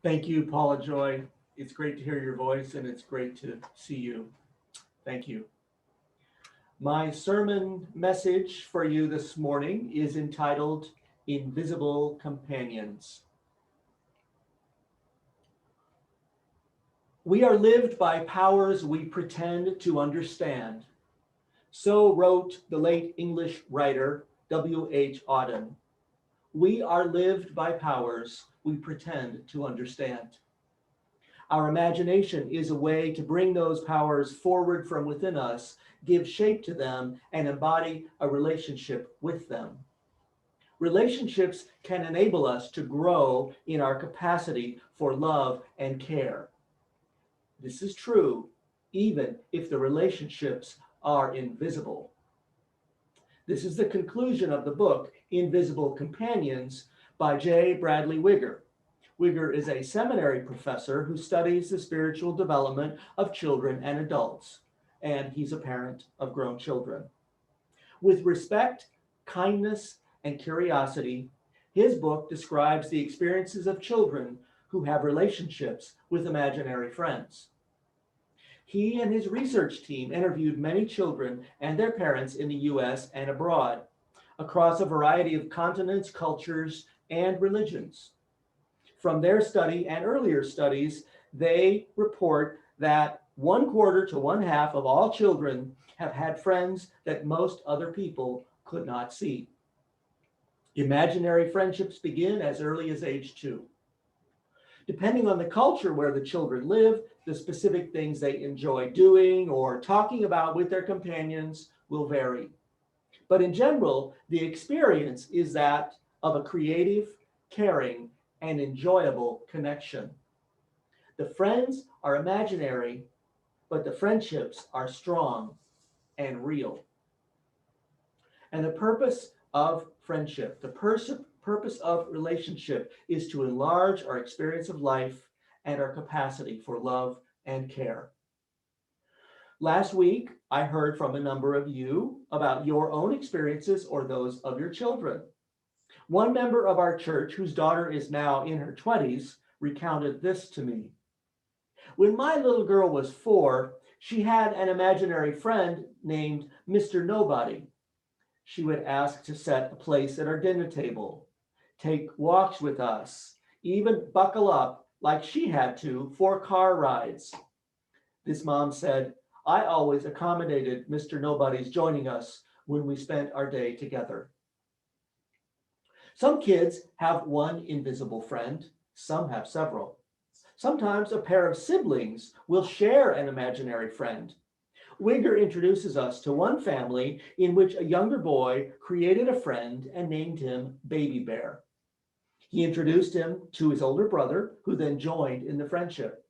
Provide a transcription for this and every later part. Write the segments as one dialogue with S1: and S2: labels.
S1: Thank you, Paula Joy. It's great to hear your voice and it's great to see you. Thank you. My sermon message for you this morning is entitled Invisible Companions. We are lived by powers we pretend to understand. So wrote the late English writer W.H. Auden. We are lived by powers we pretend to understand. Our imagination is a way to bring those powers forward from within us, give shape to them, and embody a relationship with them. Relationships can enable us to grow in our capacity for love and care. This is true even if the relationships are invisible. This is the conclusion of the book, Invisible Companions, by J. Bradley Wigger. Wigger is a seminary professor who studies the spiritual development of children and adults, and he's a parent of grown children. With respect, kindness, and curiosity, his book describes the experiences of children who have relationships with imaginary friends. He and his research team interviewed many children and their parents in the US and abroad, across a variety of continents, cultures, and religions. From their study and earlier studies, they report that one quarter to one half of all children have had friends that most other people could not see. Imaginary friendships begin as early as age 2. Depending on the culture where the children live, the specific things they enjoy doing or talking about with their companions will vary. But in general, the experience is that of a creative, caring, and enjoyable connection. The friends are imaginary, but the friendships are strong and real. And the purpose of friendship, the purpose of relationship is to enlarge our experience of life and our capacity for love and care. Last week, I heard from a number of you about your own experiences or those of your children. One member of our church, whose daughter is now in her 20s, recounted this to me. When my little girl was 4, she had an imaginary friend named Mr. Nobody. She would ask to set a place at our dinner table, take walks with us, even buckle up like she had to for car rides. This mom said, I always accommodated Mr. Nobody's joining us when we spent our day together. Some kids have one invisible friend, some have several. Sometimes a pair of siblings will share an imaginary friend. Wigger introduces us to one family in which a younger boy created a friend and named him Baby Bear. He introduced him to his older brother, who then joined in the friendship.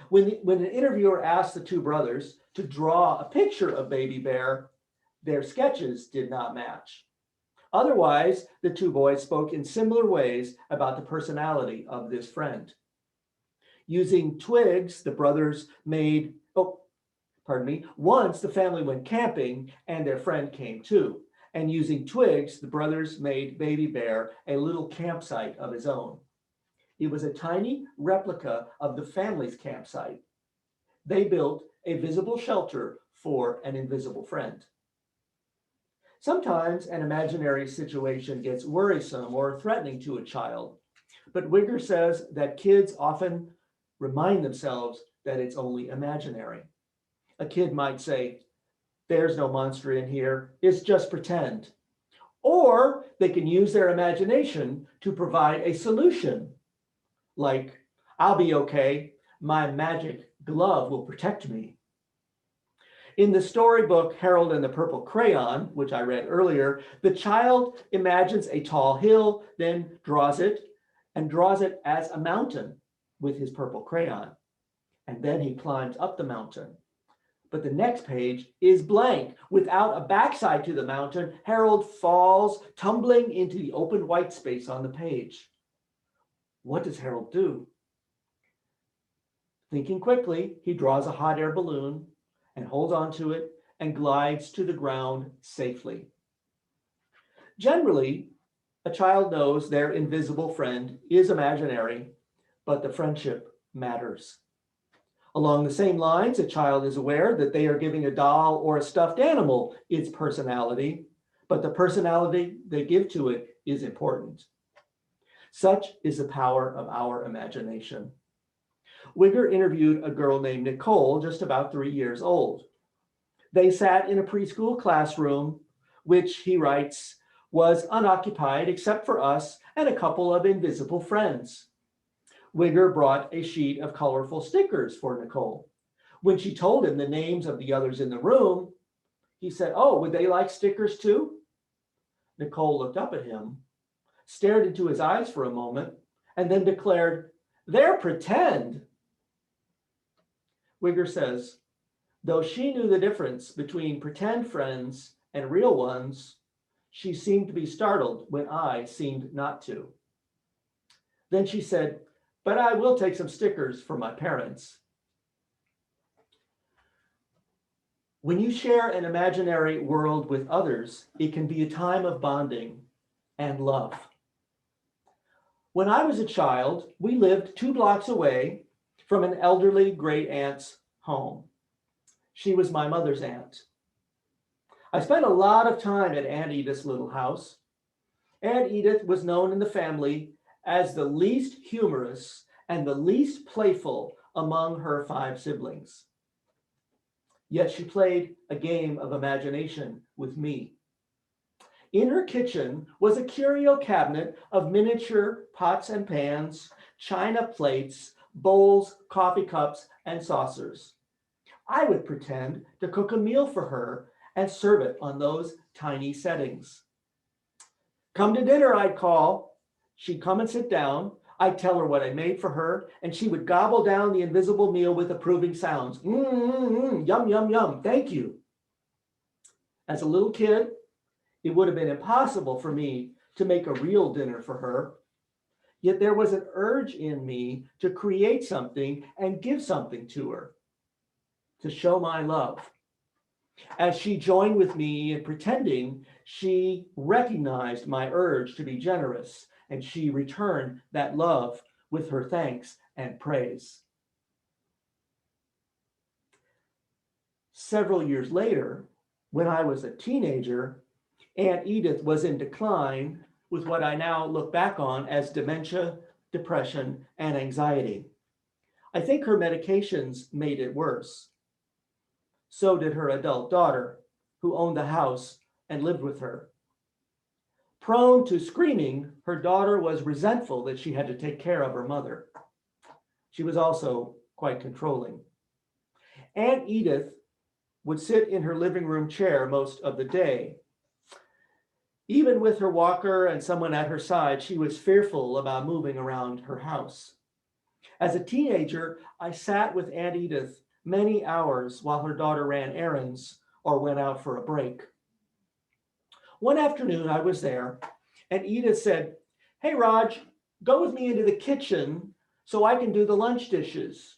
S1: When an interviewer asked the two brothers to draw a picture of Baby Bear, their sketches did not match. Otherwise, the two boys spoke in similar ways about the personality of this friend. Using twigs, the brothers made, once the family went camping and their friend came too. And using twigs, the brothers made Baby Bear a little campsite of his own. It was a tiny replica of the family's campsite. They built a visible shelter for an invisible friend. Sometimes an imaginary situation gets worrisome or threatening to a child, but Wigger says that kids often remind themselves that it's only imaginary. A kid might say, there's no monster in here, it's just pretend. Or they can use their imagination to provide a solution, like, I'll be okay, my magic glove will protect me. In the storybook Harold and the Purple Crayon, which I read earlier, the child imagines a tall hill, then draws it as a mountain with his purple crayon. And then he climbs up the mountain. But the next page is blank. Without a backside to the mountain, Harold falls, tumbling into the open white space on the page. What does Harold do? Thinking quickly, he draws a hot air balloon and holds onto it and glides to the ground safely. Generally, a child knows their invisible friend is imaginary, but the friendship matters. Along the same lines, a child is aware that they are giving a doll or a stuffed animal its personality, but the personality they give to it is important. Such is the power of our imagination. Wigger interviewed a girl named Nicole, just about 3 years old. They sat in a preschool classroom, which, he writes, was unoccupied except for us and a couple of invisible friends. Wigger brought a sheet of colorful stickers for Nicole. When she told him the names of the others in the room, he said, "Oh, would they like stickers too?" Nicole looked up at him, stared into his eyes for a moment, and then declared, "They're pretend." Wigger says, though she knew the difference between pretend friends and real ones, she seemed to be startled when I seemed not to. Then she said, "But I will take some stickers for my parents." When you share an imaginary world with others, it can be a time of bonding and love. When I was a child, we lived 2 blocks away from an elderly great aunt's home. She was my mother's aunt. I spent a lot of time at Aunt Edith's little house. Aunt Edith was known in the family as the least humorous and the least playful among her 5 siblings. Yet she played a game of imagination with me. In her kitchen was a curio cabinet of miniature pots and pans, china plates, bowls, coffee cups, and saucers. I would pretend to cook a meal for her and serve it on those tiny settings. "Come to dinner," I'd call. She'd come and sit down. I'd tell her what I made for her, and she would gobble down the invisible meal with approving sounds. Yum, yum, yum, thank you. As a little kid, it would have been impossible for me to make a real dinner for her. Yet there was an urge in me to create something and give something to her, to show my love. As she joined with me in pretending, she recognized my urge to be generous, and she returned that love with her thanks and praise. Several years later, when I was a teenager, Aunt Edith was in decline with what I now look back on as dementia, depression, and anxiety. I think her medications made it worse. So did her adult daughter, who owned the house and lived with her. Prone to screaming, her daughter was resentful that she had to take care of her mother. She was also quite controlling. Aunt Edith would sit in her living room chair most of the day. Even with her walker and someone at her side, she was fearful about moving around her house. As a teenager, I sat with Aunt Edith many hours while her daughter ran errands or went out for a break. One afternoon I was there, and Edith said, "Hey, Raj, go with me into the kitchen so I can do the lunch dishes."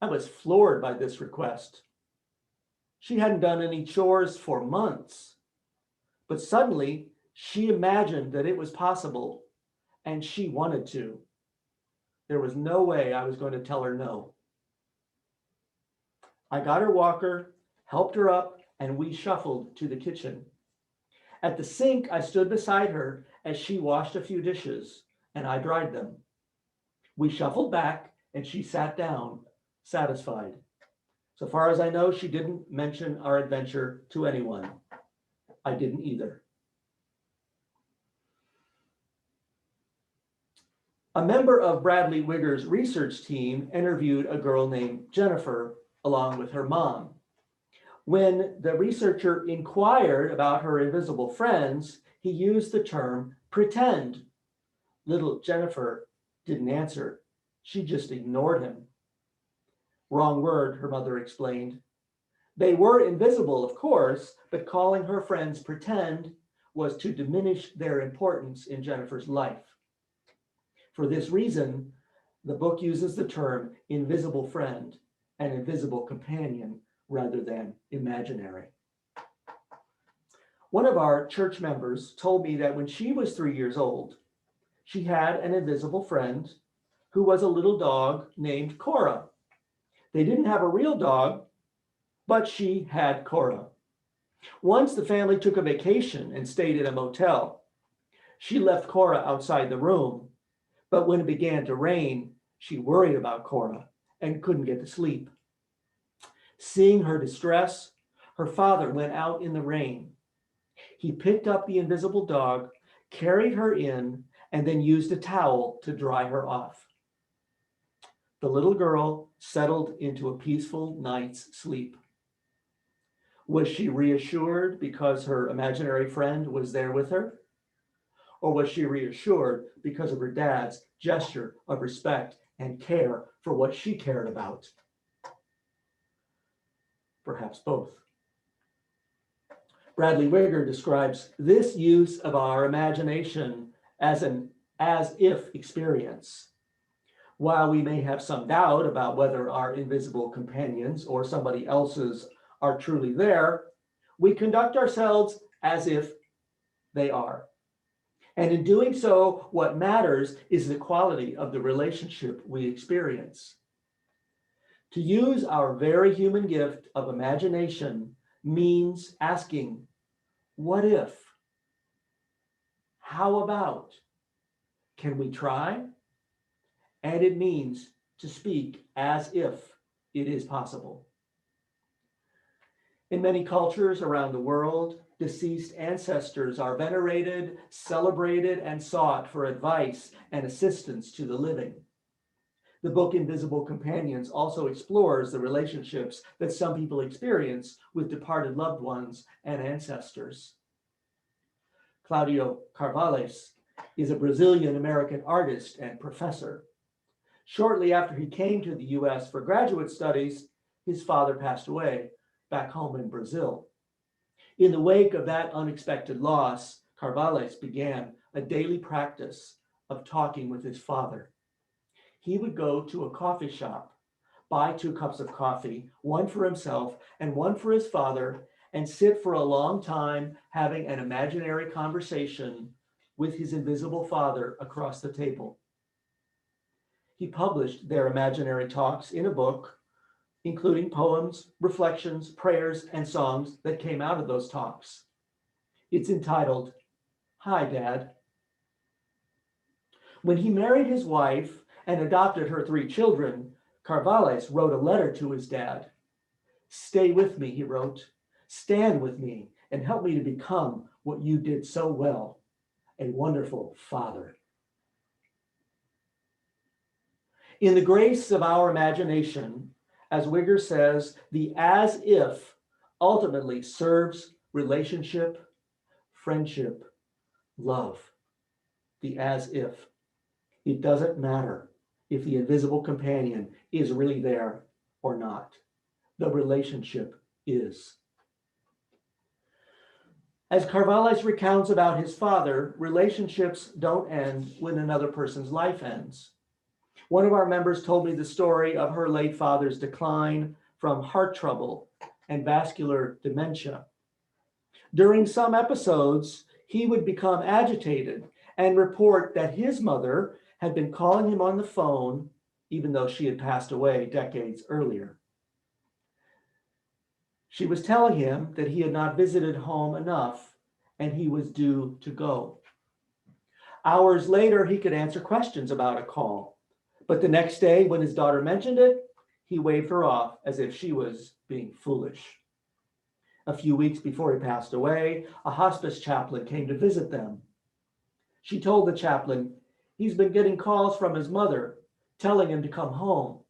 S1: I was floored by this request. She hadn't done any chores for months, but suddenly she imagined that it was possible, and she wanted to. There was no way I was going to tell her no. I got her walker, helped her up, and we shuffled to the kitchen. At the sink, I stood beside her as she washed a few dishes, and I dried them. We shuffled back, and she sat down, satisfied. So far as I know, she didn't mention our adventure to anyone. I didn't either. A member of Bradley Wigger's research team interviewed a girl named Jennifer along with her mom. When the researcher inquired about her invisible friends, he used the term pretend. Little Jennifer didn't answer. She just ignored him. Wrong word, her mother explained. They were invisible, of course, but calling her friends pretend was to diminish their importance in Jennifer's life. For this reason, the book uses the term invisible friend and invisible companion rather than imaginary. One of our church members told me that when she was 3 years old, she had an invisible friend who was a little dog named Cora. They didn't have a real dog, but she had Cora. Once the family took a vacation and stayed at a motel. She left Cora outside the room, but when it began to rain, she worried about Cora and couldn't get to sleep. Seeing her distress, her father went out in the rain. He picked up the invisible dog, carried her in, and then used a towel to dry her off. The little girl settled into a peaceful night's sleep. Was she reassured because her imaginary friend was there with her? Or was she reassured because of her dad's gesture of respect and care for what she cared about? Perhaps both. Bradley Wigger describes this use of our imagination as an as-if experience. While we may have some doubt about whether our invisible companions or somebody else's are truly there, we conduct ourselves as if they are. And in doing so, what matters is the quality of the relationship we experience. To use our very human gift of imagination means asking, what if? How about? Can we try? And it means to speak as if it is possible. In many cultures around the world, deceased ancestors are venerated, celebrated, and sought for advice and assistance to the living. The book Invisible Companions also explores the relationships that some people experience with departed loved ones and ancestors. Claudio Carvalhais is a Brazilian-American artist and professor. Shortly after he came to the US for graduate studies, his father passed away back home in Brazil. In the wake of that unexpected loss, Carvalhais began a daily practice of talking with his father. He would go to a coffee shop, buy 2 cups of coffee, one for himself and one for his father, and sit for a long time having an imaginary conversation with his invisible father across the table. He published their imaginary talks in a book, including poems, reflections, prayers, and songs that came out of those talks. It's entitled, Hi, Dad. When he married his wife and adopted her 3 children, Carvalhais wrote a letter to his dad. Stay with me, he wrote. Stand with me and help me to become what you did so well, a wonderful father. In the grace of our imagination, as Wigger says, the as if ultimately serves relationship, friendship, love. The as if. It doesn't matter if the invisible companion is really there or not. The relationship is. As Carvalhais recounts about his father, relationships don't end when another person's life ends. One of our members told me the story of her late father's decline from heart trouble and vascular dementia. During some episodes, he would become agitated and report that his mother had been calling him on the phone, even though she had passed away decades earlier. She was telling him that he had not visited home enough and he was due to go. Hours later, he could answer questions about a call, but the next day when his daughter mentioned it, he waved her off as if she was being foolish. A few weeks before he passed away, a hospice chaplain came to visit them. She told the chaplain, he's been getting calls from his mother telling him to come home.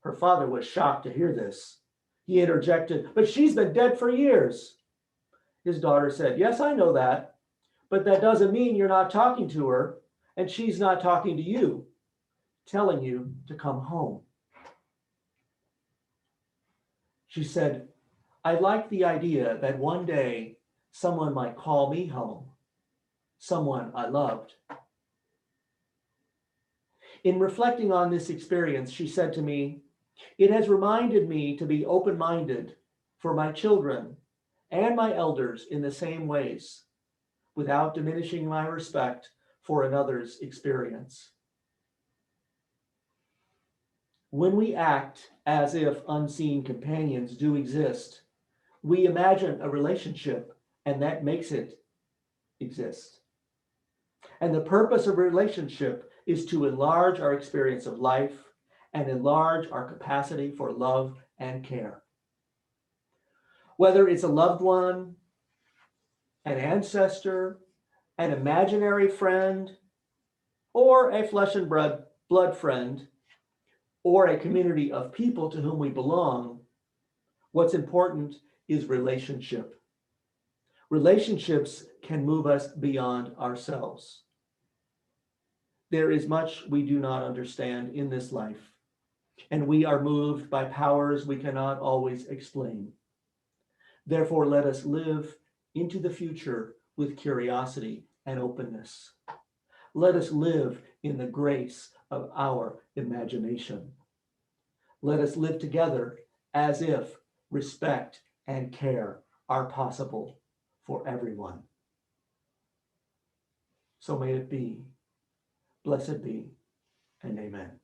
S1: Her father was shocked to hear this. He interjected, but she's been dead for years. His daughter said, yes, I know that, but that doesn't mean you're not talking to her and she's not talking to you, telling you to come home. She said, I like the idea that one day someone might call me home, someone I loved. In reflecting on this experience, she said to me, it has reminded me to be open-minded for my children and my elders in the same ways, without diminishing my respect for another's experience. When we act as if unseen companions do exist, we imagine a relationship and that makes it exist. And the purpose of a relationship is to enlarge our experience of life and enlarge our capacity for love and care. Whether it's a loved one, an ancestor, an imaginary friend, or a flesh and blood friend, or a community of people to whom we belong, what's important is relationship. Relationships can move us beyond ourselves. There is much we do not understand in this life, and we are moved by powers we cannot always explain. Therefore, let us live into the future with curiosity and openness. Let us live in the grace of our imagination. Let us live together as if respect and care are possible for everyone. So may it be. Blessed be, and amen.